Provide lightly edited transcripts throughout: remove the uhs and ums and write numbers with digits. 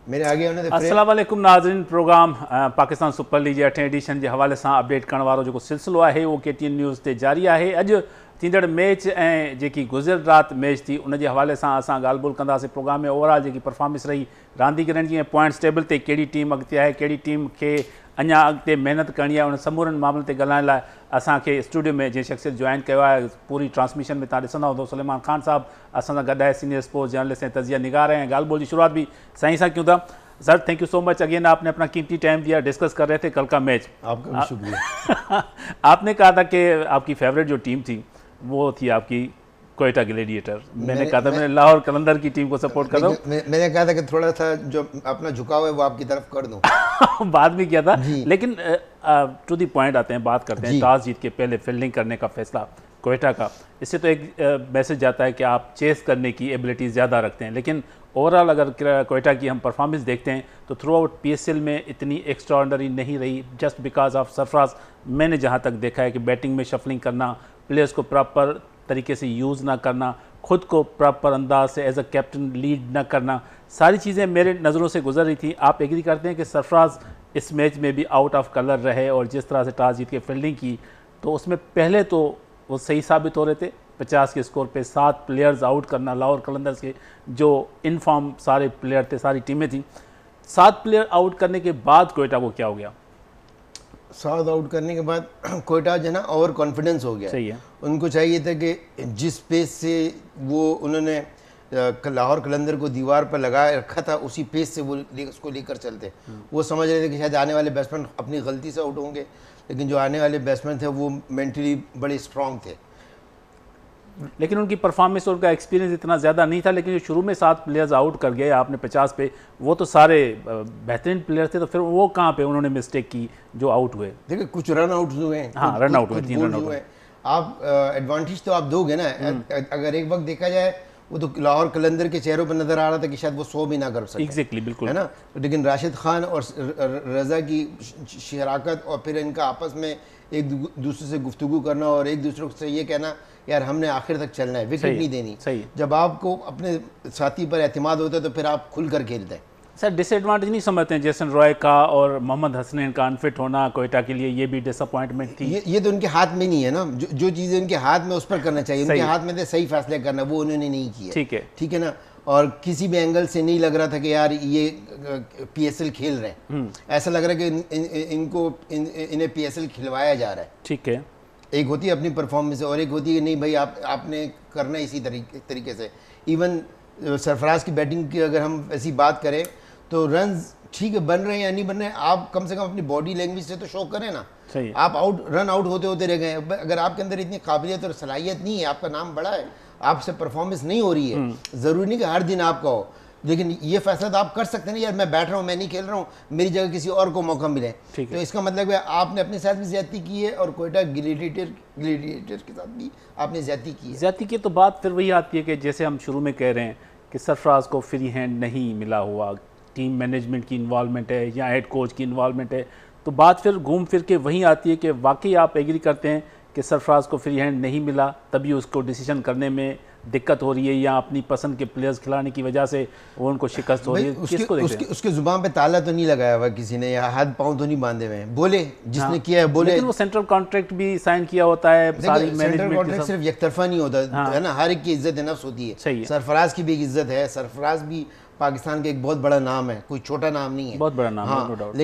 मेरे आगे उन्हें अस्सलाम वालेकुम नाज़रीन। प्रोग्राम पाकिस्तान सुपर लीग जे 8 एडिशन के हवाले से अपडेट करण वालो जो सिलसिलो है वो KTN न्यूज़ ते जारी है। अज थींदड़ मैच ऐं जेकी गुज़िर रात मैच थी उन हवाले से असां ॻाल्हि ॿोल कंदासीं। प्रोग्राम में ओवरऑल जी परफॉर्मेंस रही रांदीगरनि जी, पॉइंट्स टेबल ते कहिड़ी टीम अॻिते आहे, कहिड़ी टीम खे अञा अॻिते महिनत करणी आहे, उन समूरनि मामलनि ते ॻाल्हाइण लाइ असांखे स्टूडियो में जंहिं शख़्सियत जॉइन कयो आहे। पूरी ट्रांसमिशन में तव्हां ॾिसंदा हूंदो सलेमान ख़ान साहब असां सां गॾु आहे, सीनियर स्पोर्ट्स जर्नलिस्ट ऐं तज़िया निगार। ऐं ॻाल्हि ॿोल जी शुरुआत भी साईं सां कयूं था। Sir thank you so much again, आपने अपना कीमती टाइम दिया। डिस्कस कर रहे थे कल का मैच। आपका भी शुक्रिया। आपने कहा था कि आपकी फेवरेट जो टीम थी वो थी आपकी कोयटा ग्लेडिएटर। मैंने कहा था मैं लाहौर कलंदर की टीम को सपोर्ट कर रहा हूँ। मैंने कहा था कि थोड़ा सा जो अपना झुकाव है वो आपकी तरफ कर दूं। बाद में किया था, लेकिन टू दी पॉइंट आते हैं, बात करते हैं। टॉस जीत के पहले फील्डिंग करने का फैसला कोयटा का, इससे तो एक मैसेज जाता है कि आप चेस करने की एबिलिटी ज़्यादा रखते हैं। लेकिन ओवरऑल अगर कोयटा की हम परफॉर्मेंस देखते हैं तो थ्रू आउट PSL में इतनी एक्स्ट्राऑर्डिनरी नहीं रही, जस्ट बिकॉज ऑफ सरफराज। मैंने जहाँ तक देखा है कि बैटिंग में शफलिंग करना, प्लेयर्स को प्रॉपर तरीके से यूज़ ना करना, खुद को प्रॉपर अंदाज से एज अ कैप्टन लीड ना करना, सारी चीज़ें मेरे नज़रों से गुजर रही थी। आप एग्री करते हैं कि सरफराज इस मैच में भी आउट ऑफ कलर रहे और जिस तरह से टॉस जीत के फील्डिंग की तो उसमें पहले तो वो सही साबित हो रहे थे। 50 के स्कोर पे 7 प्लेयर्स आउट करना, लाहौर कलंदर्स के जो इनफॉर्म सारे प्लेयर थे, सारी टीमें थी, 7 प्लेयर आउट करने के बाद कोयटा को क्या हो गया? 7 आउट करने के बाद कोयटा जो है ना ओवर कॉन्फिडेंस हो गया। सही है। उनको चाहिए था कि जिस पेस से वो उन्होंने लाहौर कलंदर को दीवार पर लगा रखा था उसी पेस से वो उसको लेकर चलते। वो समझ रहे थे कि शायद आने वाले बैट्समैन अपनी गलती से आउट होंगे, लेकिन जो आने वाले बैट्समैन थे वो मेंटली बड़े स्ट्रॉन्ग थे। लेकिन उनकी परफॉर्मेंस और उनका एक्सपीरियंस इतना ज़्यादा नहीं था। लेकिन जो शुरू में 7 प्लेयर्स आउट कर गए आपने 50 पे, वो तो सारे बेहतरीन प्लेयर थे, तो फिर वो कहाँ पे उन्होंने मिस्टेक की जो आउट हुए? देखिए कुछ रन आउट हुए हैं। हाँ, रन आउट हुए, 3 रन आउट हुए। आप एडवांटेज तो आप दोगे ना। अगर एक वक्त देखा जाए वो तो लाहौर कलंदर के चेहरों पर नजर आ रहा था कि शायद वो 100 भी ना कर सके। एग्जैक्टली, बिल्कुल, है ना। लेकिन राशिद खान और रजा की शराकत और फिर इनका आपस में एक दूसरे से गुफ्तगू करना और एक दूसरे से ये कहना यार हमने आखिर तक चलना है, विकेट नहीं देनी। सही। जब आपको अपने साथी पर एतमाद होता है तो फिर आप खुलकर खेलते हैं। सर डिसएडवांटेज नहीं समझते हैं जेसन रॉय का और मोहम्मद हसनैन का अनफिट होना कोयटा के लिए? ये भी डिसअपॉइंटमेंट थी। ये तो उनके हाथ में नहीं है ना। जो चीज़ें उनके हाथ में उस पर करना चाहिए, उनके हाथ में थे सही फैसले करना, वो उन्होंने नहीं किया। ठीक है, ठीक है ना। और किसी भी एंगल से नहीं लग रहा था कि यार ये PSL खेल रहे हैं। ऐसा लग रहा है कि इन्हें PSL खिलवाया जा रहा है। ठीक है। एक होती है अपनी परफॉर्मेंस और एक होती है कि नहीं भाई आपने करना इसी तरीके से। इवन सरफराज की बैटिंग की अगर हम ऐसी बात करें तो रन्स ठीक है बन रहे हैं या नहीं बन रहे हैं, आप कम से कम अपनी बॉडी लैंग्वेज से तो शो करें ना। सही। आप रन आउट होते होते रह गए। अगर आपके अंदर इतनी काबिलियत और सलाहियत नहीं है, आपका नाम बड़ा है, आपसे परफॉर्मेंस नहीं हो रही है, ज़रूरी नहीं कि हर दिन आपका हो, लेकिन ये फैसला तो आप कर सकते हैं ना यार मैं बैठ रहा हूँ, मैं नहीं खेल रहा हूँ, मेरी जगह किसी और को मौका मिले। तो इसका मतलब है आपने अपने साथ भी ज्यादती की है और कोयटा ग्लेडिएटर के साथ भी आपने ज्यादती की है। ज्यादती की तो बात फिर वही आती है कि जैसे हम शुरू में कह रहे हैं कि सरफराज को फ्री हैंड नहीं मिला हुआ, टीम मैनेजमेंट की इन्वॉल्वमेंट है या हेड कोच की इन्वॉल्वमेंट है, तो बात फिर घूम फिर के वहीं आती है कि वाकई आप एग्री करते हैं कि सरफराज को फ्री हैंड नहीं मिला तभी उसको डिसीजन करने में दिक्कत हो रही है, या अपनी पसंद के प्लेयर्स खिलाने की वजह से वो उनको शिकस्त हो रही है? उसके जुबान पे ताला तो नहीं लगाया हुआ किसी ने, या हाथ पांव तो नहीं बांधे हुए हैं, बोले जिसने किया है बोले। लेकिन वो सेंट्रल कॉन्ट्रैक्ट भी साइन किया होता है, सारी सेंट्रल कॉन्ट्रैक्ट सिर्फ एक तरफा नहीं होता है ना, हर एक की इज्जत नफ्स होती है। सरफराज की भी एक इज्जत है, सरफराज भी पाकिस्तान का एक बहुत बड़ा नाम है, कोई छोटा नाम नहीं है, बहुत बड़ा नाम है, नो डाउट।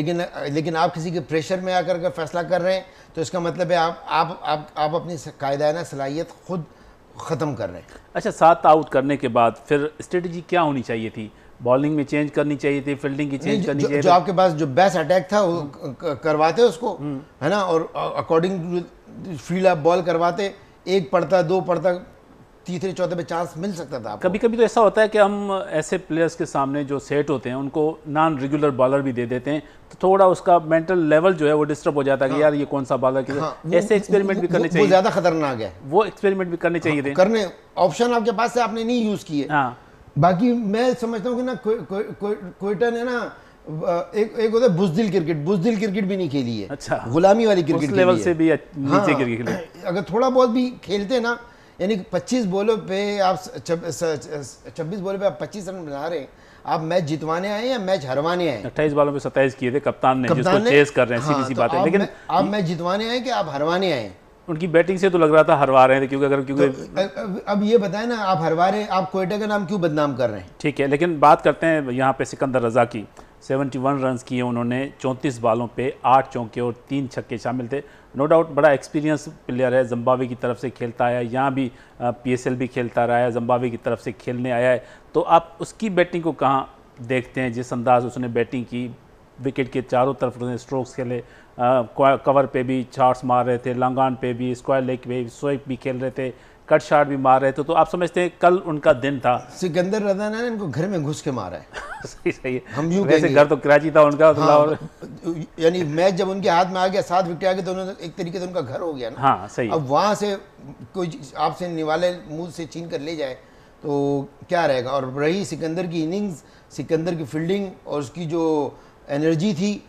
लेकिन आप किसी के प्रेशर में आकर अगर फैसला कर रहे हैं तो इसका मतलब है आप अपनी कायदाना सलाहियत खुद ख़त्म कर रहे हैं। अच्छा, 7 आउट करने के बाद फिर स्ट्रेटजी क्या होनी चाहिए थी? बॉलिंग में चेंज करनी चाहिए थी, फील्डिंग की चेंज करनी चाहिए? जो आपके पास जो बेस्ट अटैक था वो करवाते उसको, है ना, और अकॉर्डिंग टू फील्ड आप बॉल करवाते, 1 पड़ता 2 पड़ता, तीसरे चौथे पे चांस मिल सकता था। कभी कभी तो ऐसा होता है कि हम ऐसे प्लेयर्स के सामने जो सेट होते हैं उनको नॉन रेगुलर बॉलर भी दे देते हैं, तो थोड़ा उसका मेंटल लेवल जो है वो डिस्टर्ब हो जाता है कि यार ये कौन सा बॉलर। ऐसे एक्सपेरिमेंट भी करने चाहिए। वो ज़्यादा खतरनाक है, वो एक्सपेरिमेंट भी करने चाहिए थे। करने ऑप्शन आपके पास से आपने नहीं यूज़ किए। बाकी मैं समझता हूँ कि ना कोयटा ने ना एक होता है बुज़दिल क्रिकेट भी नहीं खेली है। अच्छा, गुलामी वाली क्रिकेट लेवल से भी नीचे क्रिकेट। अगर थोड़ा बहुत भी खेलते ना, यानी 25 बॉलों पे आप 26 बॉलों पे आप 25 रन बना रहे हैं, आप मैच जितवाने आए या मैच हरवाने आए? 28 बालों में 27 किए थे कप्तान ने, जिसको चेस कर रहे हैं, सीधी सी बात है। लेकिन आप मैच जितवाने आए कि आप हरवाने आए? उनकी बैटिंग से तो लग रहा था हरवा रहे थे, क्योंकि अब ये बताएं ना, आप हरवा रहे, आप कोयटा का नाम क्यों बदनाम कर रहे हैं? ठीक है, लेकिन बात करते हैं यहाँ पे सिकंदर रजा की। 71 रन किए उन्होंने, 34 बालों पे 8 चौके और 3 छक्के शामिल थे। नो डाउट बड़ा एक्सपीरियंस प्लेयर है, जिम्बाब्वे की तरफ से खेलता आया, यहाँ भी PSL भी खेलता रहा है, जिम्बाब्वे की तरफ से खेलने आया है। तो आप उसकी बैटिंग को कहाँ देखते हैं? जिस अंदाज उसने बैटिंग की, विकेट के चारों तरफ उसने स्ट्रोक्स खेले, कवर पे भी शॉट्स मार रहे थे, लॉन्ग ऑन पे भी, स्क्वायर लेग पे भी, स्वीप भी खेल रहे थे, कट शॉट भी मार रहे थे। तो आप समझते हैं कल उनका दिन था? सिकंदर रजा ने इनको घर में घुस के मारा है। सही है। हम यूं वैसे घर तो कराची था उनका, तो हाँ, यानी मैच जब उनके हाथ में आ गया, 7 विकेट आ गए, तो उन्होंने एक तरीके से उनका घर हो गया ना। हाँ सही। अब वहाँ से कोई आपसे निवाले मुंह से छीन कर ले जाए तो क्या रहेगा? और रही सिकंदर की इनिंग्स, सिकंदर की फील्डिंग और उसकी जो एनर्जी थी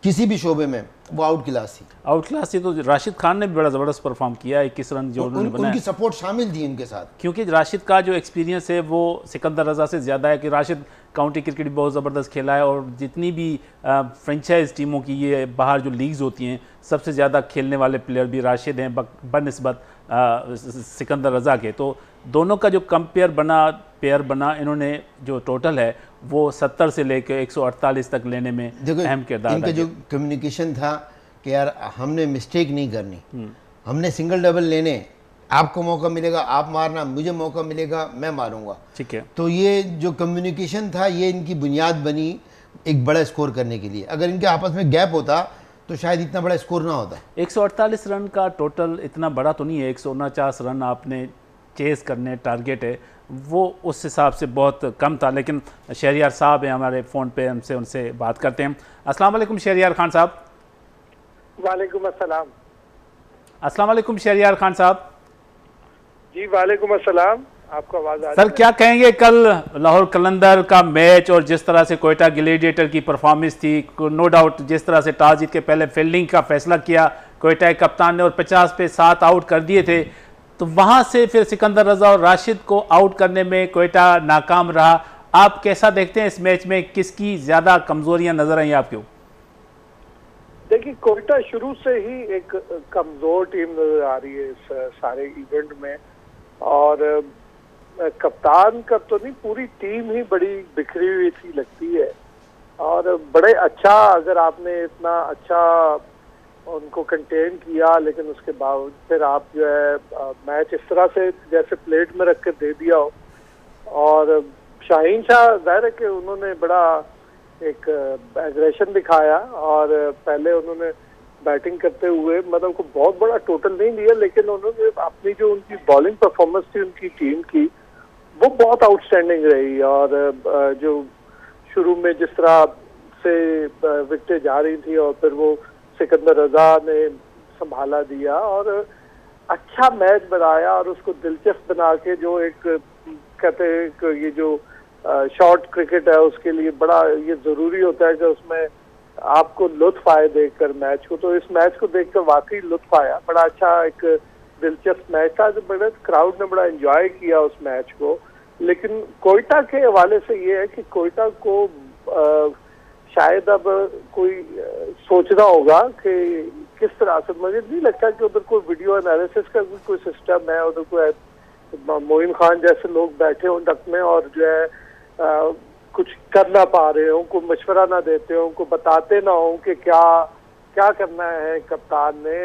किसी भी शोबे में, वो आउट क्लास थी। आउट क्लास थी। तो राशिद खान ने भी बड़ा ज़बरदस्त परफॉर्म किया, 21 रन जो उन्होंने बनाया। उनकी सपोर्ट शामिल थी उनके साथ, क्योंकि राशिद का जो एक्सपीरियंस है वो सिकंदर रजा से ज़्यादा है। कि राशिद काउंटी क्रिकेट भी बहुत ज़बरदस्त खेला है, और जितनी भी फ्रेंचाइज टीमों की ये बाहर जो लीग्स होती हैं, सबसे ज़्यादा खेलने वाले प्लेयर भी राशिद हैं बनस्बत सिकंदर रजा के। तो दोनों का जो पेयर बना, इन्होंने जो टोटल है वो 70 से लेकर 148 तक लेने में अहम किरदार। इनका जो कम्युनिकेशन था कि यार हमने मिस्टेक नहीं करनी, हमने सिंगल डबल लेने, आपको मौका मिलेगा आप मारना, मुझे मौका मिलेगा मैं मारूंगा। ठीक है। तो ये जो कम्युनिकेशन था, ये इनकी बुनियाद बनी एक बड़ा स्कोर करने के लिए। अगर इनके आपस में गैप होता तो शायद इतना बड़ा स्कोर ना होता। 148 रन का टोटल इतना बड़ा तो नहीं है। 149 रन आपने चेस करने टारगेट है, वो उस हिसाब से बहुत कम था। लेकिन शहरियार साहब हैं हमारे फ़ोन पे, हमसे उनसे बात करते हैं। अस्सलाम वालेकुम शहरियार खान साहब। वालेकुम अस्सलाम। अस्सलाम वालेकुम शहरियार खान साहब। जी वालेकुम अस्सलाम। आपको आवाज़ आ रही है? सर क्या कहेंगे, कल लाहौर कलंदर का मैच और जिस तरह से कोयटा ग्लेडिएटर की परफॉर्मेंस थी, नो डाउट जिस तरह से टॉस जीत के पहले फील्डिंग का फैसला किया कोयटा के कप्तान ने और 50 पे 7 आउट कर दिए थे, तो वहां से फिर सिकंदर रजा और राशिद को आउट करने में कोयटा नाकाम रहा। आप कैसा देखते हैं इस मैच में, किसकी ज़्यादा कमजोरियां नजर आई आपको? देखिए, कोयटा शुरू से ही एक कमज़ोर टीम नज़र आ रही है इस सारे इवेंट में, और कप्तान का तो नहीं, पूरी टीम ही बड़ी बिखरी हुई सी लगती है। और बड़े अच्छा, अगर आपने इतना अच्छा उनको कंटेन किया, लेकिन उसके बावजूद फिर आप जो है मैच इस तरह से जैसे प्लेट में रख कर दे दिया हो। और शाहीन शाह जाहिर है कि उन्होंने बड़ा एक एग्रेशन दिखाया, और पहले उन्होंने बैटिंग करते हुए मतलब को बहुत बड़ा टोटल नहीं दिया, लेकिन उन्होंने अपनी जो उनकी बॉलिंग परफॉर्मेंस थी उनकी टीम की, वो बहुत आउटस्टैंडिंग रही। और जो शुरू में जिस तरह से विकेटें जा रही थी और फिर वो सिकंदर रजा ने संभाला दिया और अच्छा मैच बनाया, और उसको दिलचस्प बना के, जो एक कहते हैं कि ये जो शॉर्ट क्रिकेट है उसके लिए बड़ा ये ज़रूरी होता है कि उसमें आपको लुत्फ आए देखकर मैच को। तो इस मैच को देखकर वाकई लुत्फ आया, बड़ा अच्छा एक दिलचस्प मैच था, जो बड़े क्राउड ने बड़ा एंजॉय किया उस मैच को। लेकिन कोयटा के हवाले से ये है कि कोयटा को शायद अब कोई सोचना होगा कि किस तरह से, मुझे नहीं लगता कि उधर कोई वीडियो एनालिसिस का भी कोई सिस्टम है, उधर कोई मोइन खान जैसे लोग बैठे हों डक में और जो है कुछ कर ना पा रहे हो, उनको मशवरा ना देते हो, उनको बताते ना हो कि क्या क्या करना है कप्तान ने।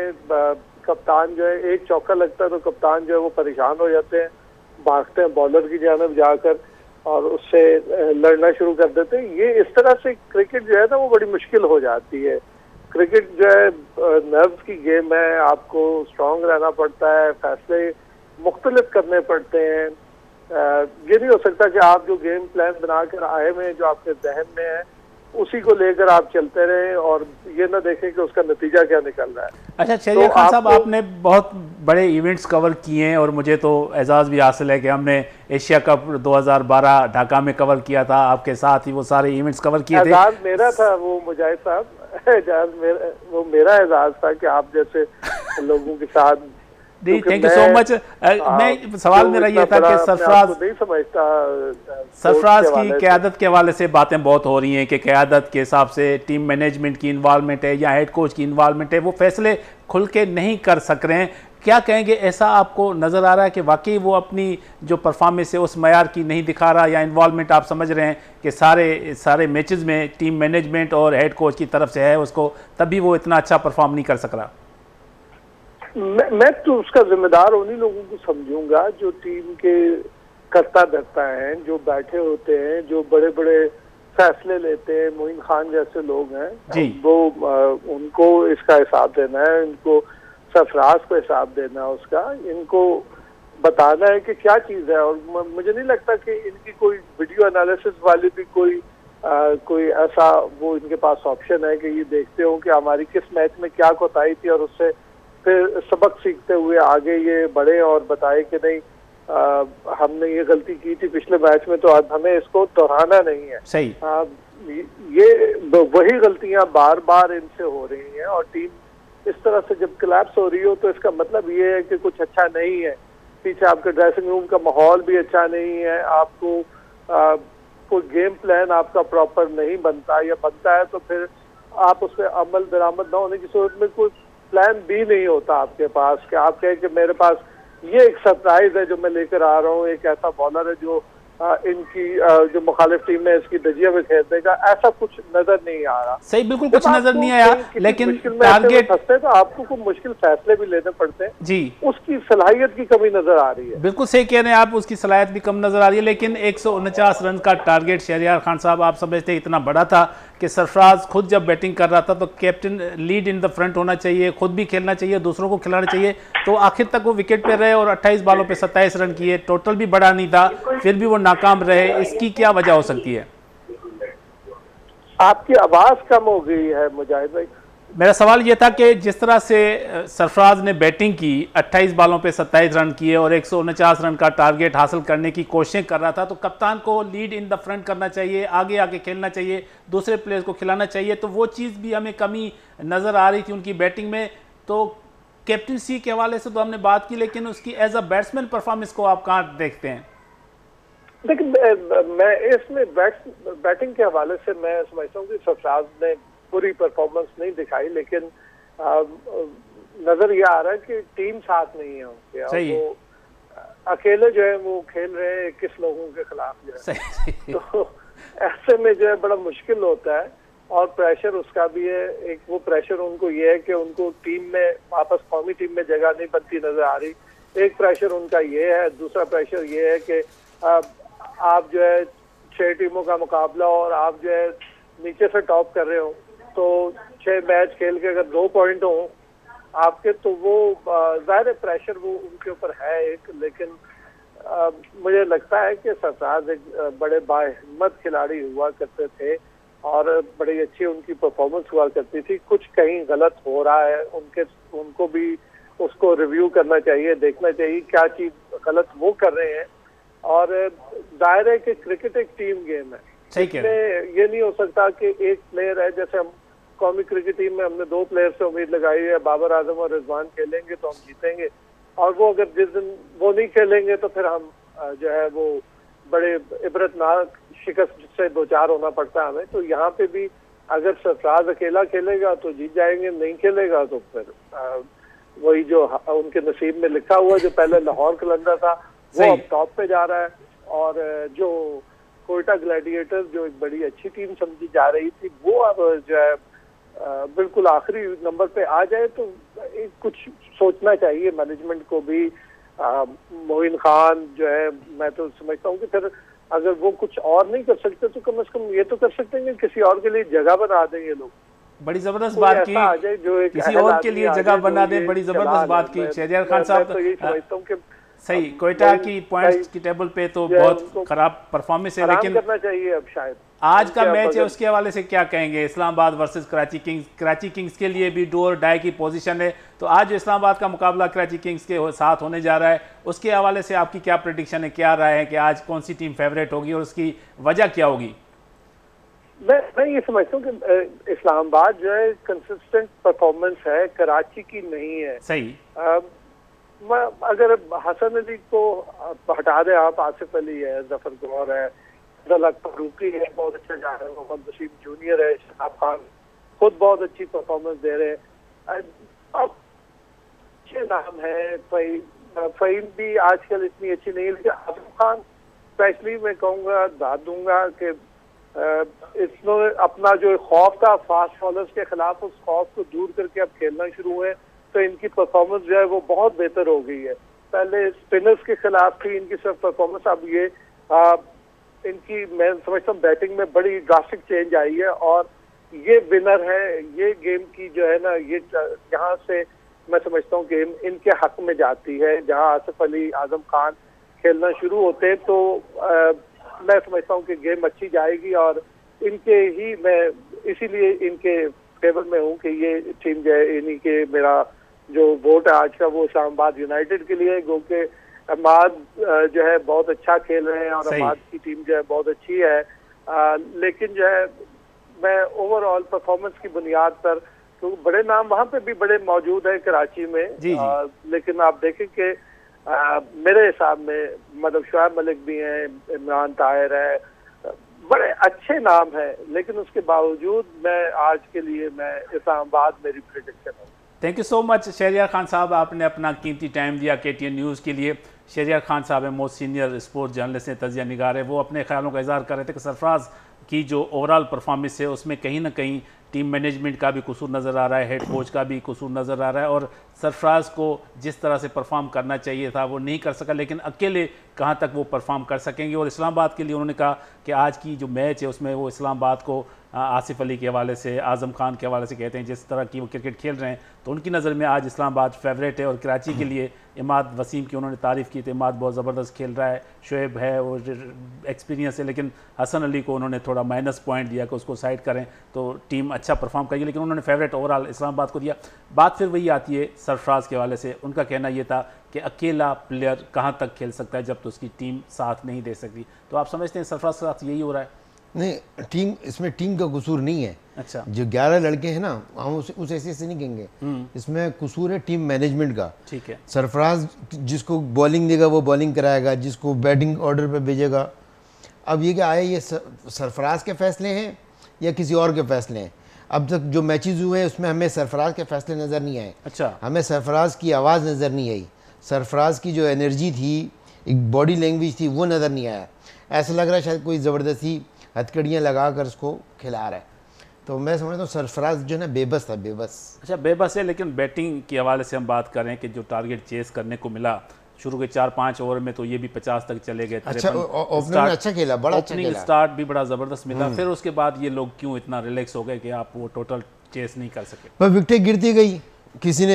कप्तान जो है एक चौका लगता है तो कप्तान जो है वो परेशान हो जाते हैं, भागते हैं बॉलर की जानब जाकर और उससे लड़ना शुरू कर देते हैं। ये इस तरह से क्रिकेट जो है ना वो बड़ी मुश्किल हो जाती है। क्रिकेट जो है नर्व्स की गेम है, आपको स्ट्रांग रहना पड़ता है, फैसले मुख्तलिफ करने पड़ते हैं। ये नहीं हो सकता कि आप जो गेम प्लान बनाकर आए हुए हैं, जो आपके जहन में है, उसी को लेकर आप चलते रहें और ये ना देखें कि उसका नतीजा क्या निकल रहा है। अच्छा शहरियार खान साहब, आपने बहुत बड़े इवेंट्स कवर किए हैं और मुझे तो एजाज़ भी हासिल है कि हमने एशिया कप 2012 ढाका में कवर किया था, आपके साथ ही वो सारे इवेंट्स कवर किए थे। एजाज़ मेरा था वो मुजाहिद साहब, वो मेरा एजाज़ था कि आप जैसे लोगों के साथ थैंक यू सो मच। मैं सवाल मेरा ये था कि सरफराज नहीं समझता, सरफराज की क़यादत के हवाले से बातें बहुत हो रही हैं कि क़यादत के हिसाब से टीम मैनेजमेंट की इन्वॉल्वमेंट है या हेड कोच की इन्वॉल्वमेंट है, वो फैसले खुल के नहीं कर सक रहे हैं। क्या कहेंगे, ऐसा आपको नज़र आ रहा है कि वाकई वो अपनी जो परफॉर्मेंस है उस मयार की नहीं दिखा रहा, या इन्वॉल्वमेंट आप समझ रहे हैं कि सारे मैचेस में टीम मैनेजमेंट और हेड कोच की तरफ से है उसको, तभी वो इतना अच्छा परफॉर्म नहीं कर सक रहा? मैं तो उसका जिम्मेदार उन्हीं लोगों को समझूंगा जो टीम के करता धरता हैं, जो बैठे होते हैं, जो बड़े बड़े फैसले लेते हैं। मोइन खान जैसे लोग हैं, वो उनको इसका हिसाब देना है, इनको सरफराज को हिसाब देना है उसका, इनको बताना है कि क्या चीज़ है। और मुझे नहीं लगता कि इनकी कोई वीडियो एनालिसिस वाली भी कोई ऐसा वो इनके पास ऑप्शन है कि ये देखते हो कि हमारी किस मैच में क्या कोताही थी और उससे फिर सबक सीखते हुए आगे ये बढ़े और बताए कि नहीं हमने ये गलती की थी पिछले मैच में, तो आज हमें इसको दोहराना नहीं है। सही। ये वही गलतियां बार बार इनसे हो रही हैं, और टीम इस तरह से जब कोलैप्स हो रही हो तो इसका मतलब ये है कि कुछ अच्छा नहीं है। पीछे आपके ड्रेसिंग रूम का माहौल भी अच्छा नहीं है, आपको कोई गेम प्लान आपका प्रॉपर नहीं बनता, या बनता है तो फिर आप उस पर अमल दरामद न होने की सूरत में कोई प्लान भी नहीं होता आपके पास कि आप कहें कि मेरे पास ये एक सरप्राइज है जो मैं लेकर आ रहा हूँ, एक ऐसा बॉलर है जो इनकी जो मुखालिफ टीम है इसकी दजिया में खेल देगा, ऐसा कुछ नजर नहीं आ रहा। सही, बिल्कुल कुछ नजर नहीं आया, लेकिन टारगेट फंसते तो आपको कुछ मुश्किल फैसले भी लेने पड़ते हैं जी, उसकी सलाहियत की कमी नजर आ रही है। बिल्कुल सही कह रहे हैं आप, उसकी सलाहियत भी कम नजर आ रही है। लेकिन 149 रन का टारगेट शहरयार खान साहब आप समझते हैं इतना बड़ा था कि सरफराज खुद जब बैटिंग कर रहा था तो captain lead in the front होना चाहिए, खुद भी खेलना चाहिए, दूसरों को खिलाना चाहिए। तो आखिर तक वो विकेट पे रहे और 28 बॉलों पे 27 रन किए, टोटल भी बड़ा नहीं था, फिर भी वो नाकाम रहे। इसकी क्या वजह हो सकती है? आपकी आवाज कम हो गई है मुजाहिद भाई। मेरा सवाल ये था कि जिस तरह से सरफराज ने बैटिंग की, 28 बॉलों पे 27 रन किए और 149 रन का टारगेट हासिल करने की कोशिश कर रहा था, तो कप्तान को लीड इन द फ्रंट करना चाहिए, आगे आके खेलना चाहिए, दूसरे प्लेयर्स को खिलाना चाहिए। तो वो चीज़ भी हमें कमी नज़र आ रही थी उनकी बैटिंग में। तो कैप्टनसी के हवाले से तो हमने बात की, लेकिन उसकी एज अ बैट्समैन परफॉर्मेंस को आप कहाँ देखते हैं? देखिए, मैं इसमें बैटिंग के हवाले से मैं समझता हूँ कि सरफराज ने पूरी परफॉर्मेंस नहीं दिखाई, लेकिन नजर ये आ रहा है कि टीम साथ नहीं है उनके, और वो अकेले जो है वो खेल रहे हैं 21 लोगों के खिलाफ जो है। तो ऐसे में जो है बड़ा मुश्किल होता है, और प्रेशर उसका भी है। एक वो प्रेशर उनको ये है कि उनको टीम में वापस कौमी टीम में जगह नहीं बनती नजर आ रही, एक प्रेशर उनका ये है। दूसरा प्रेशर ये है कि आप जो है 6 टीमों का मुकाबला और आप जो है नीचे से टॉप कर रहे हो, तो 6 मैच खेल के अगर 2 पॉइंट हो आपके, तो वो ज़ाहिर प्रेशर वो उनके ऊपर है एक। लेकिन मुझे लगता है कि सरफराज एक बड़े बाहिम्मत खिलाड़ी हुआ करते थे और बड़ी अच्छी उनकी परफॉर्मेंस हुआ करती थी। कुछ कहीं गलत हो रहा है, उनको भी उसको रिव्यू करना चाहिए, देखना चाहिए क्या चीज़ गलत वो कर रहे हैं। और दायरे के क्रिकेट एक टीम गेम है, इसमें ये नहीं हो सकता कि एक प्लेयर है, जैसे हम कौमी क्रिकेट टीम में हमने 2 प्लेयर से उम्मीद लगाई है, बाबर आजम और रिजवान खेलेंगे तो हम जीतेंगे, और वो अगर जिस दिन वो नहीं खेलेंगे तो फिर हम जो है वो बड़े इबरतनाक शिकस्त से 2-4 होना पड़ता है हमें। तो यहाँ पे भी अगर सरफराज अकेला खेलेगा तो जीत जाएंगे, नहीं खेलेगा तो फिर वही जो उनके नसीब में लिखा हुआ, जो पहले लाहौर कलंदर था वो अब टॉप पे जा रहा है, और जो कोयटा ग्लैडिएटर्स जो एक बड़ी अच्छी टीम समझी जा रही थी वो अब जो है बिल्कुल आखिरी नंबर पे आ जाए। तो कुछ सोचना चाहिए मैनेजमेंट को भी। मोइन खान जो है, मैं तो समझता हूँ कि फिर अगर वो कुछ और नहीं कर सकते तो कम से कम ये तो कर सकते हैं कि किसी और के लिए जगह बना दें ये लोग। बड़ी जबरदस्त बात की, किसी और के लिए जगह बना दें, बड़ी जबरदस्त बात की शहरयार खान साहब। तो यही समझता हूँ कि सही, कोयटा की पॉइंट्स की टेबल पे तो बहुत खराब परफॉर्मेंस है, लेकिन करना चाहिए अब शायद। आज का मैच है उसके हवाले से क्या कहेंगे? Islamabad versus Karachi Kings, Karachi Kings के लिए भी डू और डाई की पोजीशन है, तो आज इस्लामाबाद का मुकाबला कराची किंग्स के साथ होने जा रहा है, उसके हवाले से आपकी क्या प्रेडिक्शन है, क्या राय है कि आज कौन सी टीम फेवरेट होगी और उसकी वजह क्या होगी? मैं ये समझता हूँ कि इस्लामाबाद जो है कंसिस्टेंट परफॉर्मेंस है, कराची की नहीं है। सही। अगर हसन अली को हटा दें आप, आसिफ अली है, जफर गौर है, फारूकी है, बहुत अच्छा जा रहे हैं, मोहम्मद वसीम जूनियर है, शाह खान खुद बहुत अच्छी परफॉर्मेंस दे रहे हैं। अब अच्छे नाम है, फ़हीम भी आजकल इतनी अच्छी नहीं है, लेकिन आजम खान स्पेशली मैं कहूँगा, दाद दूंगा कि इसने अपना जो खौफ था फास्ट बॉलर्स के खिलाफ, उस खौफ को दूर करके अब खेलना शुरू हुए, तो इनकी परफॉर्मेंस जो है वो बहुत बेहतर हो गई है। पहले स्पिनर्स के खिलाफ थी इनकी सिर्फ परफॉर्मेंस, अब ये इनकी मैं समझता हूँ बैटिंग में बड़ी ड्रास्टिक चेंज आई है, और ये विनर है, ये गेम की जो है ना, ये यहाँ से मैं समझता हूँ गेम इनके हक में जाती है। जहाँ आसिफ अली, आजम खान खेलना शुरू होते हैं तो मैं समझता हूँ कि गेम अच्छी जाएगी, और इनके ही मैं इसीलिए इनके फेवर में हूँ कि ये टीम जो है, इन्हीं के मेरा जो वोट है आज का वो इस्लामाबाद यूनाइटेड के लिए, क्योंकि अहमद जो है बहुत अच्छा खेल रहे हैं और अहमद की टीम जो है बहुत अच्छी है। लेकिन जो है मैं ओवरऑल परफॉर्मेंस की बुनियाद पर, तो बड़े नाम वहाँ पे भी बड़े मौजूद है कराची में, लेकिन आप देखें कि मेरे हिसाब में मतलब शुएब मलिक भी हैं, इमरान ताहिर है, बड़े अच्छे नाम हैं, लेकिन उसके बावजूद मैं आज के लिए मैं इस्लामाबाद मेरी प्रेडिक्शन है। Thank you so much Shahryar Khan sahab, आपने अपना कीमती टाइम दिया KTN न्यूज़ के लिए। शहरियार खान साहब है मोस्ट सीनियर स्पोर्ट्स जर्नलिस्ट हैं, तजिया निगार है। वो अपने ख्यालों का इज़हार कर रहे थे कि सरफराज की जो ओवरऑल परफॉर्मेंस है उसमें कहीं ना कहीं टीम मैनेजमेंट का भी कसूर नज़र आ रहा है, हेड कोच का भी कसूर नज़र आ रहा है, और सरफराज को जिस तरह से परफॉर्म करना चाहिए था वो नहीं कर सका, लेकिन अकेले कहाँ तक वो परफॉर्म कर सकेंगे। और इस्लामाबाद के लिए उन्होंने कहा कि आज की जो मैच है उसमें वो इस्लामाबाद को आसिफ अली के हवाले से, आज़म खान के हवाले से कहते हैं, जिस तरह की वो क्रिकेट खेल रहे हैं तो उनकी नज़र में आज इस्लामाबाद फेवरेट है। और कराची के लिए इमाद वसीम की उन्होंने तारीफ़ की थी, इमाद बहुत ज़बरदस्त खेल रहा है, शुएब है वो एक्सपीरियंस है, लेकिन हसन अली को उन्होंने थोड़ा माइनस पॉइंट दिया कि उसको साइड करें तो टीम अच्छा परफॉर्म करेगी, लेकिन उन्होंने फेवरेट ओवरऑल इस्लामाबाद को दिया। बात फिर वही आती है सरफराज के हवाले से, उनका कहना ये था कि अकेला प्लेयर कहाँ तक खेल सकता है जब तो उसकी टीम साथ नहीं दे सकती। तो आप समझते हैं सरफराज के साथ यही हो रहा है? नहीं, टीम इसमें टीम का कसूर नहीं है। अच्छा, जो 11 लड़के हैं ना, हम उस ऐसे से नहीं कहेंगे, इसमें कसूर है टीम मैनेजमेंट का। ठीक है, सरफराज जिसको बॉलिंग देगा वो बॉलिंग कराएगा, जिसको बैटिंग ऑर्डर पे भेजेगा। अब ये क्या आया, ये सरफराज के फैसले हैं या किसी और के फैसले हैं? अब तक जो मैचेस हुए हैं उसमें हमें सरफराज के फैसले नज़र नहीं आए। अच्छा, हमें सरफराज की आवाज़ नज़र नहीं आई, सरफराज की जो एनर्जी थी, एक बॉडी लैंग्वेज थी, वो नज़र नहीं आया। ऐसा लग रहा है शायद कोई ज़बरदस्ती हथकड़ियाँ लगा कर उसको खिला रहा है। तो मैं समझता हूँ सरफराज जो है ना बेबस था, बेबस। अच्छा बेबस है, लेकिन बैटिंग के हवाले से हम बात कर रहे हैं कि जो टारगेट चेस करने को मिला शुरू के 4-5 ओवर में, तो ये भी 50 तक चले गए। अच्छा, ओपनर ने अच्छा खेला, बड़ा अच्छा खेला, स्टार्ट भी बड़ा ज़बरदस्त मिला। फिर उसके बाद ये लोग क्यों इतना रिलैक्स हो गए कि आप वो टोटल चेस नहीं कर सके? पर विकेटें गिरती गई, किसी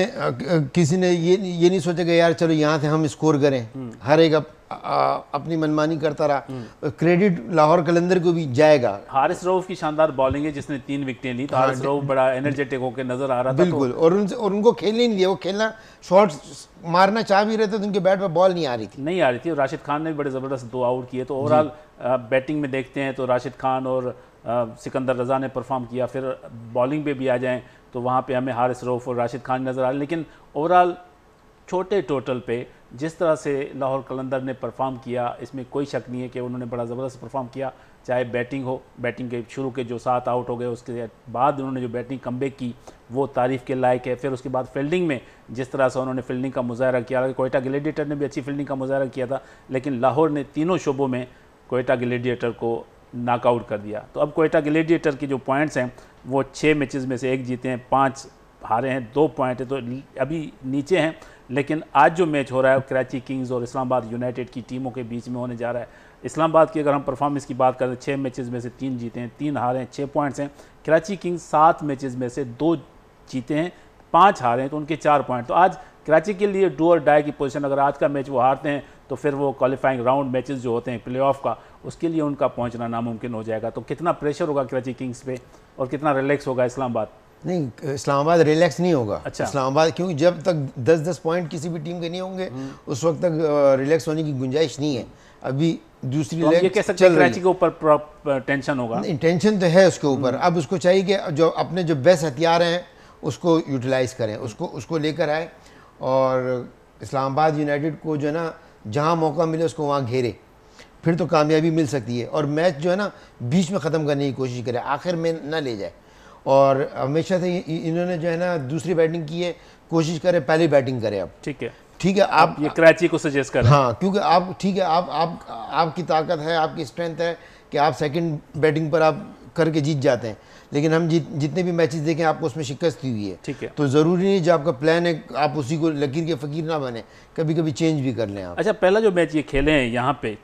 ने ये नहीं सोचा कि यार चलो यहाँ से हम स्कोर करें। हर एक अपनी मनमानी करता रहा। क्रेडिट लाहौर कलंदर को भी जाएगा। हारिस रऊफ की शानदार बॉलिंग है जिसने 3 विकेटें ली, तो हारिस रऊफ बड़ा एनर्जेटिक होकर नजर आ रहा था। बिल्कुल, और उनको खेलने नहीं दिया। वो खेलना, शॉट्स मारना चाह भी रहे थे तो उनके बैट पर बॉल नहीं आ रही थी। राशिद खान ने भी बड़े ज़बरदस्त 2 आउट किए। तो ओवरऑल बैटिंग में देखते हैं तो राशिद खान और सिकंदर रज़ा ने परफॉर्म किया। फिर बॉलिंग पे भी आ जाएँ तो वहाँ पे हमें हारिस रऊफ और राशिद खान नज़र आ रहे। लेकिन ओवरऑल छोटे टोटल पे जिस तरह से लाहौर कलंदर ने परफॉर्म किया, इसमें कोई शक नहीं है कि उन्होंने बड़ा ज़बरदस्त परफॉर्म किया। चाहे बैटिंग हो, बैटिंग के शुरू के जो 7 आउट हो गए, उसके बाद उन्होंने जो बैटिंग कमबैक की वो तारीफ़ के लायक है। फिर उसके बाद फील्डिंग में जिस तरह से उन्होंने फील्डिंग का मुजाहरा किया, कोयटा ग्लैडिएटर ने भी अच्छी फील्डिंग का मुजाहरा किया था, लेकिन लाहौर ने तीनों शोबों में कोयटा ग्लैडिएटर को नॉकआउट कर दिया। तो अब कोयटा ग्लैडिएटर के जो पॉइंट्स हैं वो 6 मैचेस में से 1 जीते हैं, 5 हारे हैं, 2 पॉइंट है, तो अभी नीचे हैं। लेकिन आज जो मैच हो रहा है कराची किंग्स और इस्लामाबाद यूनाइटेड की टीमों के बीच में होने जा रहा है। इस्लामाबाद की अगर हम परफॉर्मेंस की बात करें, 6 मैचेस में से 3 जीते हैं, 3 हारे हैं, 6 पॉइंट्स हैं। कराची किंग्स 7 मैचेस में से 2 जीते हैं, 5 हारे हैं, तो उनके 4 पॉइंट। तो आज कराची के लिए डू और डाई की पोजीशन, अगर आज का मैच वो हारते हैं तो फिर वो क्वालिफाइंग राउंड मैचेस जो होते हैं प्लेऑफ का, उसके लिए उनका पहुंचना नामुमकिन हो जाएगा। तो कितना प्रेशर होगा कराची किंग्स पे और कितना रिलैक्स होगा इस्लामाबाद? नहीं, इस्लामाबाद रिलैक्स नहीं होगा। अच्छा। इस्लामाबाद, क्योंकि जब तक 10-10 पॉइंट किसी भी टीम के नहीं होंगे उस वक्त तक रिलैक्स होने की गुंजाइश नहीं है। अभी दूसरी तो लेग ये कह सकते हैं कराची के ऊपर टेंशन होगा। टेंशन तो है उसके ऊपर। अब उसको चाहिए कि जो अपने जो बेस्ट हथियार हैं उसको यूटिलाइज करें, उसको लेकर आए। और इस्लामाबाद यूनाइटेड को जो है ना जहाँ मौका मिले उसको वहाँ घेरे, फिर तो कामयाबी मिल सकती है। और मैच जो है ना बीच में ख़त्म करने की कोशिश करे, आखिर में ना ले जाए। और हमेशा से इन्होंने जो है ना दूसरी बैटिंग की है, कोशिश करे पहली बैटिंग करे। अब ठीक है आप ये कराची को सजेस्ट करें। हाँ, क्योंकि आप ठीक है, आप आपकी ताकत है, आपकी स्ट्रेंथ है कि आप सेकंड बैटिंग पर आप करके जीत जाते हैं, लेकिन हम जितने भी मैचेस देखें आपको उसमें शिकस्त हुई है। ठीक है, तो ज़रूरी नहीं जो आपका प्लान है आप उसी को लकीर के फ़कीर ना बने, कभी कभी चेंज भी कर लें आप। अच्छा, पहला जो मैच ये खेले हैं यहाँ पे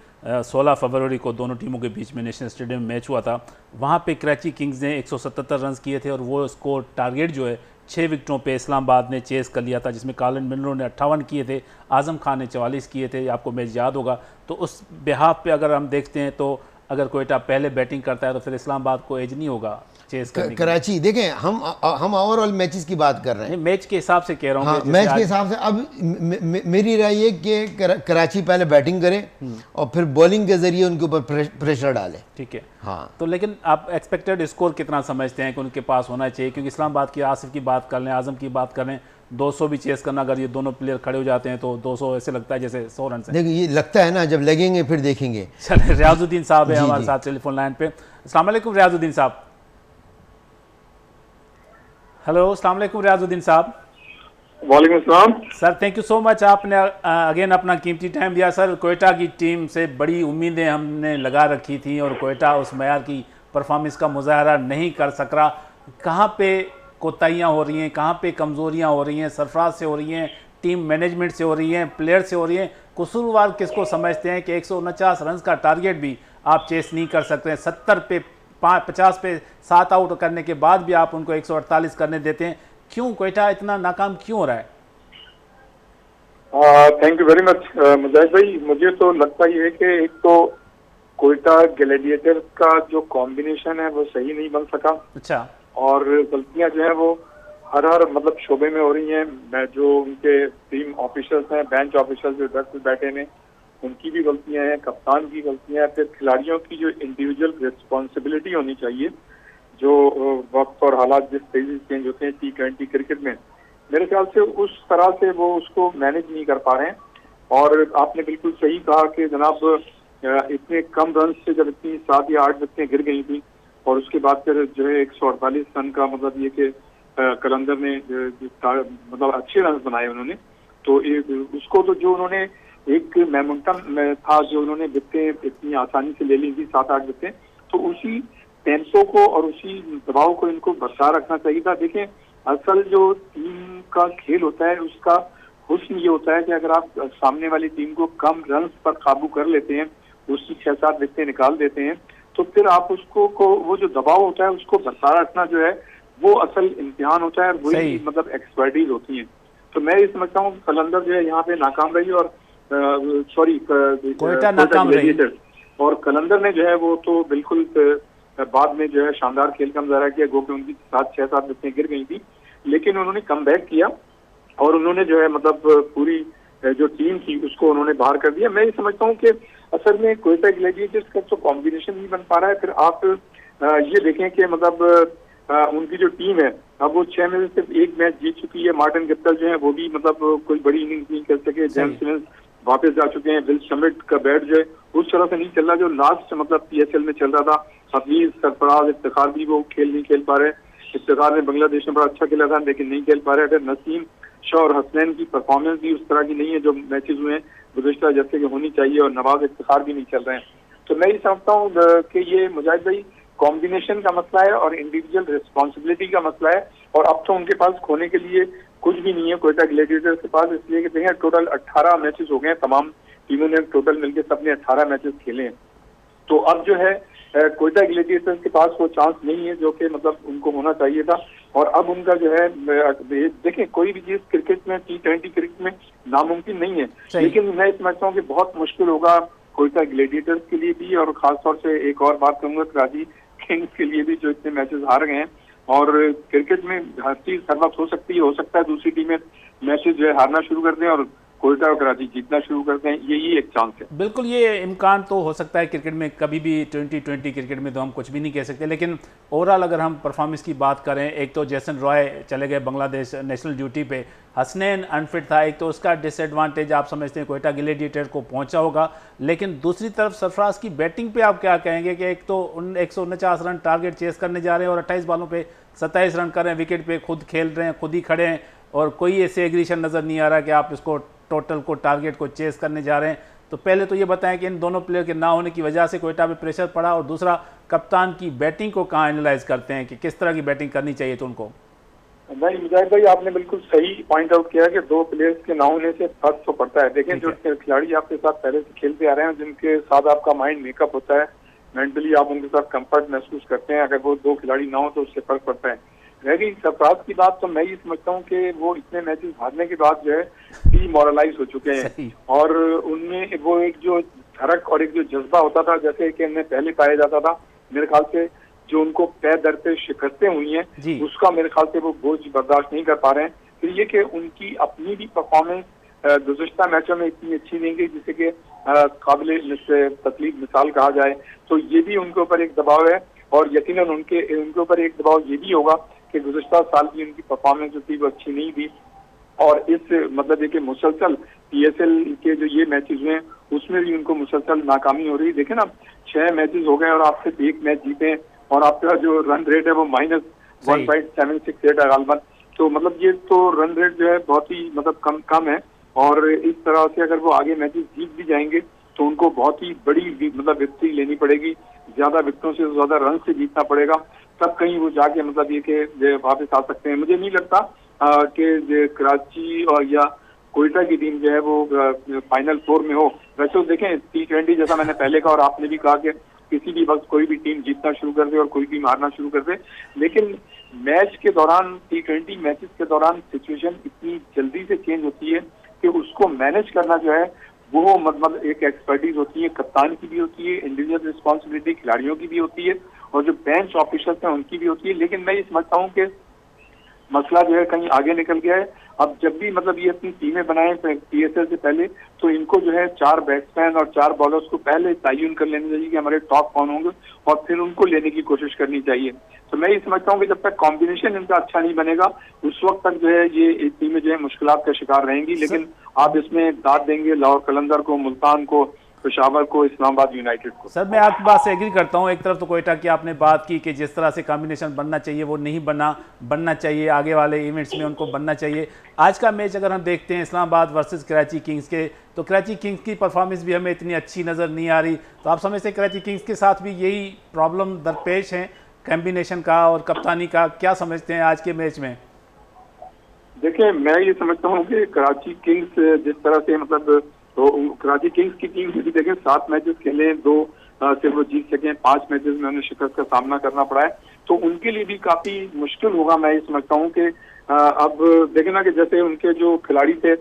16 फरवरी को दोनों टीमों के बीच में नेशनल स्टेडियम में मैच हुआ था, वहाँ पे कराची किंग्स ने 177 रन किए थे और वो स्कोर टारगेट जो है 6 विकेटों पे इस्लामाबाद ने चेस कर लिया था, जिसमें कॉलिन मिनरो ने 58 किए थे, आज़म खान ने 44 किए थे, आपको मैच याद होगा। तो उस बिहाफ पे अगर हम देखते हैं तो अगर कोयटा पहले बैटिंग करता है तो फिर इस्लामाबाद को एज नहीं होगा चेस करने कराची देखें, हम ओवरऑल मैचेस की बात कर रहे हैं, मैच के हिसाब से कह रहा हूँ। हाँ, मैच के हिसाब से। अब मेरी राय ये कि कराची पहले बैटिंग करे और फिर बॉलिंग के जरिए उनके ऊपर प्रेशर डाले। ठीक है, हाँ। तो लेकिन आप एक्सपेक्टेड स्कोर कितना समझते हैं कि उनके पास होना चाहिए? क्योंकि इस्लामाबाद की आसिफ की बात कर लें, आजम की बात कर लें, 200 भी चेस करना, अगर ये दोनों प्लेयर खड़े हो जाते हैं तो 200 ऐसे लगता है जैसे 100 रन से। देखिए ये लगता है ना, जब लगेंगे फिर देखेंगे। चलिए, रियाजुद्दीन साहब है हमारे साथ टेलीफोन लाइन पे। अस्सलाम वालेकुम रियाजुद्दीन साहब। हेलो, अस्सलाम वालेकुम रियाजुद्दीन साहब। वालेकुम सलाम sir, thank you so much, आपने अगेन अपना कीमती टाइम दिया। सर, कोयटा की टीम से बड़ी उम्मीदें हमने लगा रखी थी और कोयटा उस मयार की परफॉर्मेंस का मुजाहरा नहीं कर सक रहा। कहाँ पे कोताहियाँ हो रही हैं, कहाँ पे कमज़ोरियाँ हो रही हैं? सरफराज से हो रही हैं, टीम मैनेजमेंट से हो रही हैं, प्लेयर से हो रही हैं? कसूरवार किसको समझते हैं कि 149 रन का टारगेट भी आप चेस नहीं कर सकते हैं? 70 पे 50 पे 7 आउट करने के बाद भी आप उनको 148 करने देते हैं। क्यों कोयटा इतना नाकाम क्यों हो रहा है? थैंक यू वेरी मच मुजाहिद भाई। मुझे तो लगता ही है कि एक तो कोयटा ग्लैडिएटर्स का जो कॉम्बिनेशन है वो सही नहीं बन सका। अच्छा। और गलतियां जो है वो हर मतलब शोबे में हो रही हैं। जो उनके टीम ऑफिशियल्स हैं, बेंच ऑफिशियल्स जो इधर पे बैठे हैं, उनकी भी गलतियां हैं, कप्तान की गलतियां हैं, फिर खिलाड़ियों की जो इंडिविजुअल रिस्पॉन्सिबिलिटी होनी चाहिए, जो वक्त और हालात जिस तेजी से चेंज होते हैं T20 क्रिकेट में, मेरे ख्याल से उस तरह से वो उसको मैनेज नहीं कर पा रहे हैं। और आपने बिल्कुल सही कहा कि जनाब इतने कम रन से जब इतनी 7 या 8 विकेटें गिर गई थी और उसके बाद फिर जो है 148 रन का मतलब ये कि कलंदर ने मतलब अच्छे रन बनाए उन्होंने, तो उसको तो जो उन्होंने एक मोमेंटम था जो उन्होंने विकेटें इतनी आसानी से ले ली थी 7-8 विकेटें, तो उसी टेम्पो को और उसी दबाव को इनको बरकरार रखना चाहिए था। देखें, असल जो टीम का खेल होता है उसका हुस्न ये होता है कि अगर आप सामने वाली टीम को कम रन पर काबू कर लेते हैं, उसकी 6-7 विकेटें निकाल देते हैं, तो फिर आप उसको वो जो दबाव होता है उसको बरकरार रखना जो है वो असल इम्तिहान होता है और वही मतलब एक्सपर्टीज होती है। तो मैं ये समझता हूँ कलंदर जो है यहाँ पे नाकाम रही और कोयटा नाकाम रही और कलंदर ने जो है वो तो बिल्कुल बाद में जो है शानदार खेल का मुजाहरा किया, गो कि उनकी 6-7 विकेटें गिर गई थी, लेकिन उन्होंने कम बैक किया और उन्होंने जो है मतलब पूरी जो टीम थी उसको उन्होंने बाहर कर दिया। मैं ये समझता हूँ कि असल में कोयटा ग्लैडिएटर्स का तो कॉम्बिनेशन नहीं बन पा रहा है। फिर आप ये देखें कि मतलब उनकी जो टीम है अब वो 6 में से सिर्फ 1 मैच जीत चुकी है। मार्टिन गिप्टल जो है वो भी मतलब कोई बड़ी इनिंग्स नहीं खेल सके। जेम्स सिमंस वापस जा चुके हैं। विल शमिट का बैट जो है उस तरह से नहीं चल रहा जो लास्ट मतलब PSL में चल रहा था। हफीज, सरफराज, इफ्तिखार भी वो खेल नहीं खेल पा रहे। इफ्तिखार ने बांग्लादेश में बड़ा अच्छा खेला था लेकिन नहीं खेल पा रहे। फिर नसीम शाह और हसनैन की परफॉर्मेंस भी उस तरह की नहीं है जो मैचेस हुए हैं गुज़श्ता जैसे कि होनी चाहिए, और नवाज इफ्तिखार भी नहीं चल रहे हैं। तो मैं ये समझता हूँ कि ये मुजाहिद भाई कॉम्बिनेशन का मसला है और इंडिविजुअल रिस्पॉन्सिबिलिटी का मसला है, और अब तो उनके पास खोने के लिए कुछ भी नहीं है कोयटा ग्लैडिएटर्स के पास। इसलिए कि देखिए टोटल 18 मैचेस हो गए, तमाम टीमों ने टोटल मिलकर सबने 18 मैचेस खेले हैं। तो अब जो है कोयटा ग्लैडिएटर्स के पास वो चांस नहीं है जो कि मतलब उनको होना चाहिए था। और अब उनका जो है देखें कोई भी चीज क्रिकेट में T20 क्रिकेट में नामुमकिन नहीं है, लेकिन मैं समझता हूँ कि बहुत मुश्किल होगा कोयटा ग्लैडिएटर्स के लिए भी, और खासतौर से एक और बात कहूँगा कराची किंग्स के लिए भी जो इतने मैचेस हार गए हैं। और क्रिकेट में हर चीज हर वक्त हो सकती है, हो सकता है दूसरी टीमें मैचेस जो है हारना शुरू कर दें और कोयटा और कराची जीतना शुरू करते हैं, यही एक चांस है। बिल्कुल, ये इम्कान तो हो सकता है क्रिकेट में, कभी भी 2020 क्रिकेट में तो हम कुछ भी नहीं कह सकते, लेकिन ओवरऑल अगर हम परफॉर्मेंस की बात करें, एक तो जैसन रॉय चले गए बांग्लादेश नेशनल ड्यूटी पे, हसनैन अनफिट था, एक तो उसका डिसएडवांटेज आप समझते हैं कोयटा ग्लैडिएटर को पहुंचा होगा, लेकिन दूसरी तरफ सरफराज की बैटिंग पे आप क्या कहेंगे कि एक तो 149 रन टारगेट चेस करने जा रहे हैं और 28 बॉलों पे 27 रन कर रहे हैं, विकेट पे खुद खेल रहे हैं, खुद ही खड़े हैं और कोई ऐसे एग्रीशन नज़र नहीं आ रहा कि आप इसको टोटल को टारगेट को चेस करने जा रहे हैं। तो पहले तो ये बताएं कि इन दोनों प्लेयर के ना होने की वजह से कोयटा पे प्रेशर पड़ा, और दूसरा कप्तान की बैटिंग को कहाँ एनालाइज करते हैं कि किस तरह की बैटिंग करनी चाहिए तो उनको। भाई मुजाहिद भाई, आपने बिल्कुल सही पॉइंट आउट किया कि दो प्लेयर्स के ना होने से फर्क तो पड़ता है। देखें, जो खिलाड़ी आपके साथ पहले से खेलते आ रहे हैं, जिनके साथ आपका माइंड मेकअप होता है, मेंटली आप उनके साथ कंफर्ट महसूस करते हैं, अगर वो दो खिलाड़ी ना हो तो उससे फर्क पड़ता है। रह गई सरफराज की बात, तो मैं ये समझता हूँ कि वो इतने मैचेस हारने के बाद जो है डीमोरलाइज हो चुके हैं, और उनमें वो एक जो धड़क और एक जो जज्बा होता था, जैसे कि उनमें पहले पाया जाता था, मेरे ख्याल से जो उनको पैर दर पे शिकस्तें हुई हैं, उसका मेरे ख्याल से वो बोझ बर्दाश्त नहीं कर पा रहे हैं। फिर ये कि उनकी अपनी भी परफॉर्मेंस गुज़श्ता मैचों में इतनी अच्छी नहीं गई जिसे कि काबिल तकलीफ मिसाल कहा जाए, तो ये भी उनके ऊपर एक दबाव है। और यकीनन उनके ऊपर एक दबाव ये भी होगा कि गुज़श्ता साल की उनकी परफॉर्मेंस जो थी वो अच्छी नहीं थी, और इस मतलब है कि मुसलसल PSL के जो ये मैचेस हुए हैं उसमें भी उनको मुसलसल नाकामी हो रही है। देखें ना, 6 मैचेस हो गए और आप सिर्फ 1 मैच जीते हैं, और आपका जो रन रेट है वो -1.768 है गालबन। तो मतलब ये तो रन रेट जो है बहुत ही मतलब कम है, और इस तरह से अगर वो आगे मैचेस जीत भी जाएंगे तो उनको बहुत ही बड़ी मतलब विक्ट्री लेनी पड़ेगी, ज्यादा विकेटों से ज्यादा रन से जीतना पड़ेगा, तब कहीं वो जाके मतलब ये कि वापस आ सकते हैं। मुझे नहीं लगता कि कराची और या कोयटा की टीम जो है वो फाइनल 4 में हो। वैसे तो देखें, T20 जैसा मैंने पहले कहा और आपने भी कहा कि किसी भी वक्त कोई भी टीम जीतना शुरू कर दे और कोई टीम हारना शुरू कर दे, लेकिन मैच के दौरान, T20 मैचेस के दौरान सिचुएशन इतनी जल्दी से चेंज होती है कि उसको मैनेज करना जो है वो मतलब एक एक्सपर्टीज होती है, कप्तान की भी होती है, इंडिविजुअल रिस्पॉन्सिबिलिटी खिलाड़ियों की भी होती है, और जो बेंच ऑफिसर्स हैं उनकी भी होती है। लेकिन मैं ये समझता हूँ कि मसला जो है कहीं आगे निकल गया है। अब जब भी मतलब ये अपनी टीमें बनाए PSL से पहले, तो इनको जो है 4 बैट्समैन और 4 बॉलर्स को पहले तयन कर लेना चाहिए कि हमारे टॉप कौन होंगे, और फिर उनको लेने की कोशिश करनी चाहिए। तो मैं ये समझता हूँ कि जब तक कॉम्बिनेशन इनका अच्छा नहीं बनेगा, उस वक्त तक जो है ये टीमें जो है मुश्किलात का शिकार रहेंगी। लेकिन आप इसमें दाद देंगे लाहौर कलंदर को, मुल्तान को, पेशावर को, इस्लामाबाद यूनाइटेड को। सर, मैं आपकी बात से एग्री करता हूं। एक तरफ तो कोयटा की आपने बात की कि जिस तरह से कॉम्बिनेशन बनना चाहिए वो नहीं बनना चाहिए, आगे वाले इवेंट्स में उनको बनना चाहिए। आज का मैच अगर हम देखते हैं इस्लामाबाद वर्सेस कराची किंग्स के, तो कराची किंग्स की परफॉर्मेंस भी हमें इतनी अच्छी नज़र नहीं आ रही। तो आप समझते हैं कराची किंग्स के साथ भी यही प्रॉब्लम दरपेश है कॉम्बिनेशन का और कप्तानी का? क्या समझते हैं आज के मैच में? देखिए, मैं ये समझता हूँ कि कराची किंग्स जिस तरह से मतलब, तो कराची किंग्स की टीम भी देखें 7 मैचेस खेले, 2 से वो जीत सके, 5 मैचेस में उन्हें शिकस्त का सामना करना पड़ा है, तो उनके लिए भी काफी मुश्किल होगा। मैं ये समझता हूँ कि अब देखें ना कि जैसे उनके जो खिलाड़ी थे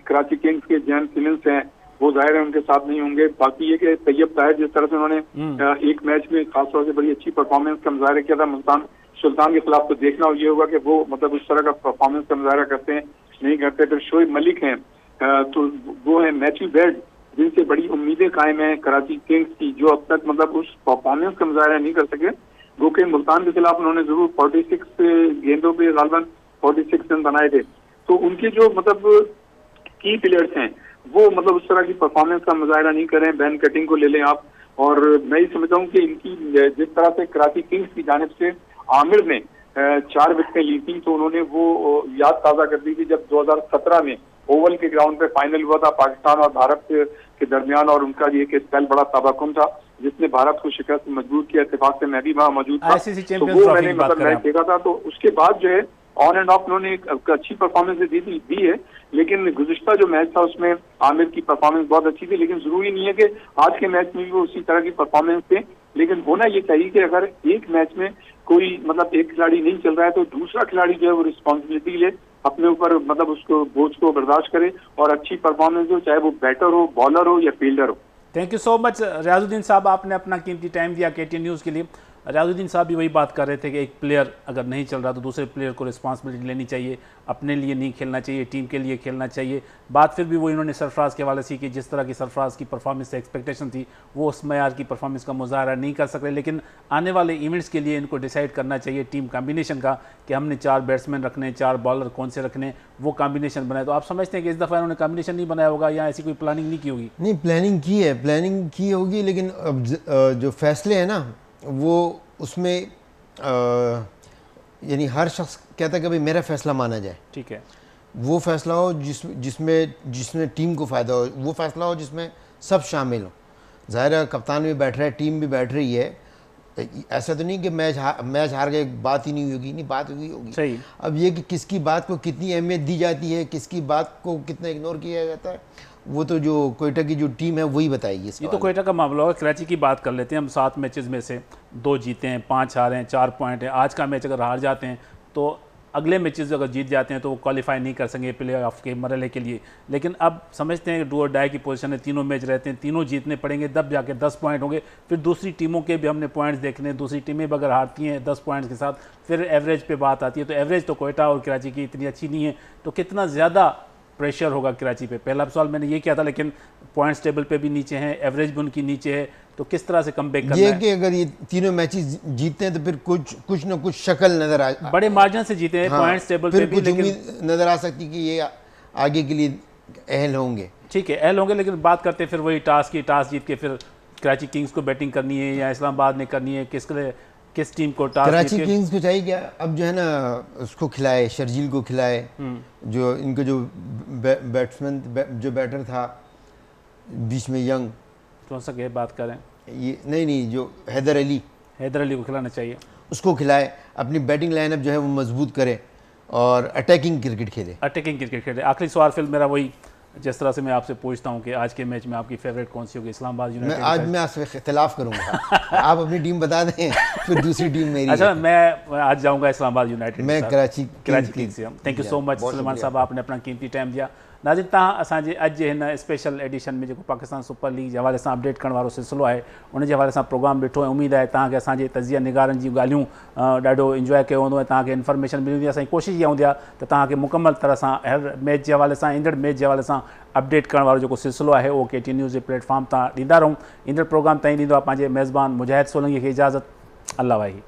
कराची किंग्स के, जैन सिमंस हैं, वो जाहिर है उनके साथ नहीं होंगे। बाकी ये कि तैयब ताहिर जिस तरह से उन्होंने एक मैच में खासतौर से बड़ी अच्छी परफॉर्मेंस का मुजाहरा किया था मुल्तान सुल्तान के खिलाफ, तो देखना ये होगा कि वो मतलब उस तरह का परफॉर्मेंस का मुजाहरा करते हैं नहीं करते। फिर शोएब मलिक हैं, तो वो है मैथ्यू बेड, जिनसे बड़ी उम्मीदें कायम है कराची किंग्स की, जो अब तक मतलब उस परफॉर्मेंस का मुजाहरा नहीं कर सके। वो कि मुल्तान के खिलाफ उन्होंने जरूर 46 गेंदों पे गालबन 46 रन बनाए थे। तो उनके जो मतलब की प्लेयर्स हैं वो मतलब उस तरह की परफॉर्मेंस का मुजाहरा नहीं कर रहे हैं। बैन कटिंग को ले लें आप, और मैं ये समझता हूँ कि इनकी जिस तरह से कराची किंग्स की जानिब से आमिर ने 4 विकेटें ली थी, तो उन्होंने वो याद ताज़ा कर दी थी जब 2017 में ओवल के ग्राउंड पे फाइनल हुआ था पाकिस्तान और भारत के दरमियान, और उनका ये कि स्पेल बड़ा तबाकुम था जिसने भारत को शिकस्त मजबूर किया। इत्तेफाक से मैं भी वहाँ मौजूद था, तो वो मैंने मतलब मैच देखा था। तो उसके बाद जो है ऑन एंड ऑफ उन्होंने एक अच्छी परफॉर्मेंस दी है, लेकिन गुज़िश्ता जो मैच था उसमें आमिर की परफॉर्मेंस बहुत अच्छी थी। लेकिन जरूरी नहीं है कि आज के मैच में भी वो उसी तरह की परफॉर्मेंस थे, लेकिन होना ये चाहिए कि अगर एक मैच में कोई मतलब एक खिलाड़ी नहीं चल रहा है तो दूसरा खिलाड़ी जो है वो रिस्पॉन्सिबिलिटी ले अपने ऊपर, मतलब उसको बोझ को बर्दाश्त करे और अच्छी परफॉर्मेंस हो, चाहे वो बैटर हो, बॉलर हो या फील्डर हो। Thank you so much Riyazuddin साहब, आपने अपना कीमती टाइम दिया KTN न्यूज़ के लिए। रियाजुद्दीन साहब भी वही बात कर रहे थे कि एक प्लेयर अगर नहीं चल रहा तो दूसरे प्लेयर को रिस्पांसिबिलिटी लेनी चाहिए, अपने लिए नहीं खेलना चाहिए, टीम के लिए खेलना चाहिए। बात फिर भी वो इन्होंने सरफराज के हवाले से कि जिस तरह की सरफराज की परफॉर्मेंस से एक्सपेक्टेशन थी वो उस मयार की परफॉर्मेंस का मुजाहरा नहीं कर सक रहे, लेकिन आने वाले इवेंट्स के लिए इनको डिसाइड करना चाहिए टीम कॉम्बिनेशन का कि हमने 4 बैट्समैन रखने, 4 बॉलर कौन से रखने, वो कॉम्बिनेशन बनाए। तो आप समझते हैं कि इस दफ़ा इन्होंने कॉम्बिनेशन नहीं बनाया होगा या ऐसी कोई प्लानिंग नहीं की होगी? नहीं, प्लानिंग की होगी, लेकिन अब जो फैसले हैं ना वो उसमें यानी हर शख्स कहता है कि भाई मेरा फैसला माना जाए। ठीक है, वो फैसला हो जिसमें टीम को फ़ायदा हो, वो फैसला हो जिसमें सब शामिल हो। ज़ाहिर है कप्तान भी बैठ रहा है, टीम भी बैठ रही है, ऐसा तो नहीं कि मैच हार गए बात ही नहीं होगी, नहीं बात होगी। सही। अब ये कि किसकी बात को कितनी अहमियत दी जाती है, किसकी बात को कितना इग्नोर किया जाता है, वो तो जो कोयटा की जो टीम है वही बताएगी। ये तो कोयटा का मामला होगा। कराची की बात कर लेते हैं हम। 7 मैचेस में से 2 जीते हैं, 5 हारे हैं, 4 पॉइंट है। आज का मैच अगर हार जाते हैं तो अगले मैचेस अगर जीत जाते हैं तो वो क्वालिफाई नहीं कर सकेंगे प्ले ऑफ के मरहले के लिए। लेकिन अब समझते हैं कि डू और डाई की पोजीशन है, तीनों मैच रहते हैं, तीनों जीतने पड़ेंगे, तब जाके 10 पॉइंट होंगे। फिर दूसरी टीमों के भी हमने पॉइंट्स देखने, दूसरी टीमें भी अगर हारती हैं 10 पॉइंट्स के साथ, फिर एवरेज पे बात आती है। तो एवरेज तो कोयटा और कराची की इतनी अच्छी नहीं है, तो कितना ज़्यादा प्रेशर होगा कराची पे। पहला सवाल मैंने ये किया था, लेकिन पॉइंट्स टेबल पे भी नीचे हैं, एवरेज भी उनकी नीचे है, तो किस तरह से कम बैक करना है? कि अगर ये तीनों मैचेस जीतते हैं तो फिर कुछ ना कुछ शक्ल नजर आ, बड़े मार्जिन से जीते हैं। हाँ, पॉइंट्स टेबल पे भी, लेकिन नजर आ सकती कि ये आगे के लिए अहल होंगे। ठीक है, अहल होंगे, लेकिन बात करते हैं फिर वही टॉस जीत के फिर कराची किंग्स को बैटिंग करनी है या इस्लामाबाद ने करनी है, किस टीम को टॉस? कराची किंग्स को चाहिए क्या अब जो है ना उसको खिलाए, शर्जील को खिलाए, जो इनका जो बैट्समैन जो बैटर था बीच में यंग, कौन सा के बात करें, ये नहीं जो हैदर अली को खिलाना चाहिए, उसको खिलाए, अपनी बैटिंग लाइनअप जो है वो मजबूत करे और अटैकिंग क्रिकेट खेले। आखिरी सवाल फिर मेरा वही, जिस तरह से मैं आपसे पूछता हूँ कि आज के मैच में आपकी फेवरेट कौन सी होगी? इस्लामाबाद यूनाइटेड? मैं आपसे इख्तिलाफ करूँगा। आप अपनी टीम बता दें, फिर दूसरी टीम मेरी। अच्छा, मैं आज जाऊँगा इस्लामाबाद यूनाइटेड, मैं कराची किंग्स से। Thank you so much Suleman sahab, आपने अपना कीमती टाइम दिया। नाज़रीन, तव्हां असांजे अॼु जे हिन स्पेशल एडिशन में जेको पाकिस्तान सुपर लीग जे हवाले सां अपडेट करण वारो सिलसिलो आहे, उन जे हवाले सां प्रोग्राम ॾिठो ऐं उमेद आहे तव्हांखे असांजे तज़िया निगारनि जी ॻाल्हियूं ॾाढो इंजॉय कयो हूंदो ऐं तव्हांखे इन्फॉर्मेशन मिली हूंदी। असांजी कोशिशि इहा हूंदी आहे त तव्हांखे मुकमल तरह सां हर मैच जे हवाले सां, ईंदड़ मैच जे हवाले सां अपडेट करण वारो जेको सिलसिलो आहे उहो KT न्यूज़ जे प्लेटफॉर्म तां ॾींदा रहूं। ईंदड़ प्रोग्राम ताईं ॾींदो आहे पंहिंजे मेज़बान मुजाहिद सोलंगी खे इजाज़त। अल्लाह वाही।